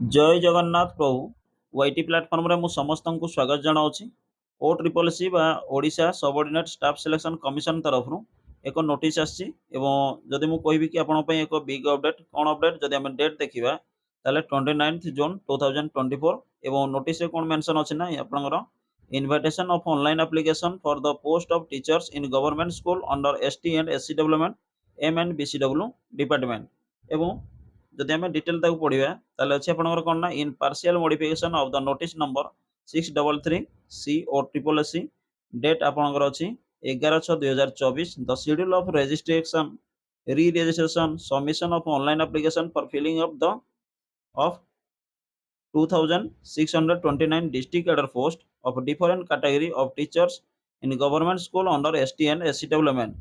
जय जगन्नाथ प्रभु YT platform रे मु समस्त को स्वागत जनाऊँगी। ओ ट्रिपल सी बा Odisha subordinate staff selection commission तरफ एक नोटिस आसी जदि मु कहबी कि आपण पई एक बिग अपडेट कोन अपडेट जदि हम डेट देखिबा ताले 29 जून 2024 एवं नोटिस रे कोन मेंशन अछि ना आपनकर invitation of online application for the post of teachers in government school under ST and SC development MNBCW department एवं जदि आम डिटेल ताकू पढ़ा ताले अच्छे आपंकर कौन ना in partial modification of the notice number 633 C O triple S date आपंकर अच्छी 11/6/2024 the schedule of registration re registration submission of online application for filling up the of 2629 district cadre post of different category of teachers in government school under ST and SC development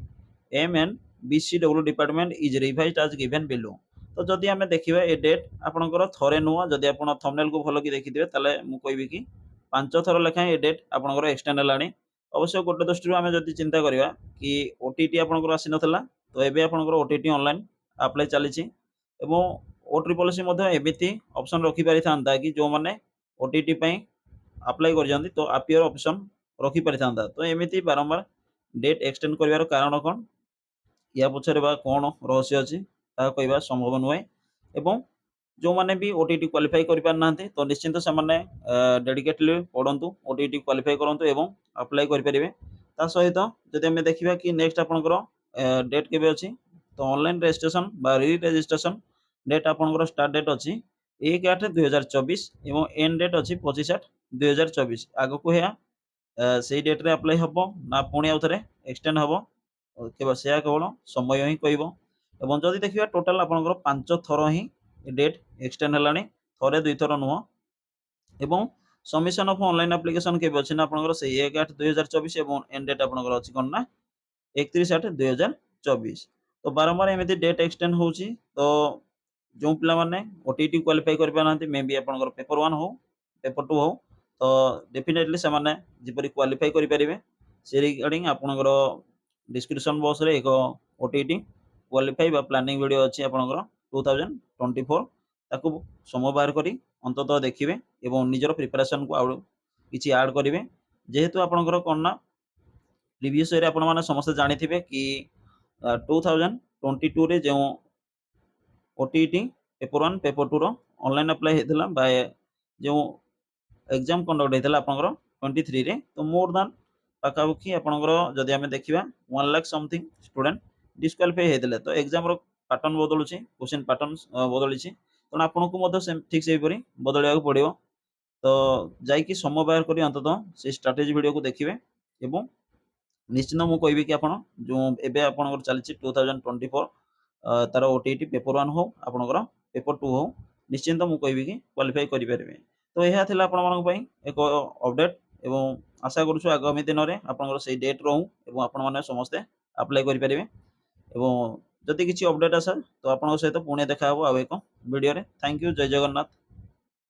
MNBCW department is revised as given below। तो जदि आम देखा ए date आपंकर थरे नुह जदि आप thumbnail को भल कि देखिथे ताले मु कहबी कि 5 थर लेखा ए डेट आपंकर एक्सटेंड हेलानी। अवश्य गोटे दृष्टि आम जदि चिंता करवा कि ओटीटी आपंकर आसी नथला तो एबे आपंकर ओटीटी ऑनलाइन अप्लाई चली ओ ट्रिपल सी एमती ऑप्शन रखी पारि था कि जो मैंने ओटीटी अप्लाई कर तो आपियर ऑप्शन रखी पारि था। तो एमती बारंबार डेट एक्सटेंड कर कारण कौन या पछरे बा कौन रहस्य अच्छी कहवा संभव नुहे एवं जो मैंने भी ओटीटी क्वालिफाई कर पार ना तो निश्चिंत से डेडिकेटली पढ़ु ओटीटी क्वालिफाई करूँ एवं अप्लाई करेंगे। ता सहित जदि आम देखा कि नेक्स्ट आपंकर डेट केबे अच्छी तो ऑनलाइन रजिस्ट्रेशन बा री रजिस्ट्रेशन डेट आपंकर स्टार्ट डेट अच्छी 1/8/2024 एवं एंड डेट अच्छी 25/8/2024 आग को से डेट रे अप्लाई हम ना पुणी आउ थे एक्सटेंड हम केवल से केवल समय ही कह जदि देखिए टोटाल आपंकर 5 थर ही डेट एक्सटेंड है थे 2 थर नुह एवं सबमिशन ऑफ ऑनलाइन एप्लीकेशन के अच्छे ना आपंकर से 1/8/2024 एवं एंड डेट आपंकर अच्छी कौन ना 31/8/2024। तो बारंबार एमती डेट एक्सटेंड हो तो जो पिला माने ओटीटी क्वालिफाई कर पाना मे बी आपंकर पेपर 1 हो पेपर 2 हो तो डेफिनेटली से माने जिपरि क्वालिफाई करि परिबे से रिगार्डिंग आपनकर डिस्क्रिप्शन बॉक्स रे एक ओटीटी क्वालिफाई बा प्लानिंग वीडियो अछि आपनकर 2024 ताकू समय बाहर करी अंततः देखिबे एवं निजर प्रिपरेशन को आउ किछि ऐड करिवे जेहेतु आपनकर कोन ना प्रीवियस ईयर आपण माने समस्त जानिथिबे कि 2022 रे जो ओटीटी पेपर 1 पेपर 2 रो ऑनलाइन अप्लाई हेतला बाय जो एग्जाम कंडक्ट हेतला आपनकर 23 रे तो मोर देन पाखापाखि आपनकर जदि आम देखा 1 लाख समथिंग स्टूडेंट डिस्क्वालिफाई हेतले तो एग्जाम रो पैटर्न बदलुची क्वेश्चन पैटर्न बदलिची तो आपको ठीक से बदलवा पड़ो तो जाकि समय बाहर कर अंततः से स्ट्राटेजी वीडियो को देखिए एवं निश्चित मुझे कहबी कि आपड़ जो एवं आप चलती 2024 तार ओटीटी पेपर 1 हो आपंकर पेपर 2 हो निश्चिंत मुझे कहबी कि क्वालिफाई करेंगे। तो यह था आपण एक अपडेट एवं आशा करूँ आगामी दिन में आपंकर से डेट रोँ आपण मैंने समस्ते अप्लाई करेंगे एवं जदि किसी अपडेट आसे तो आपन सहित पुणे देखा आउ एक वीडियो रे। Thank you. जय जगन्नाथ।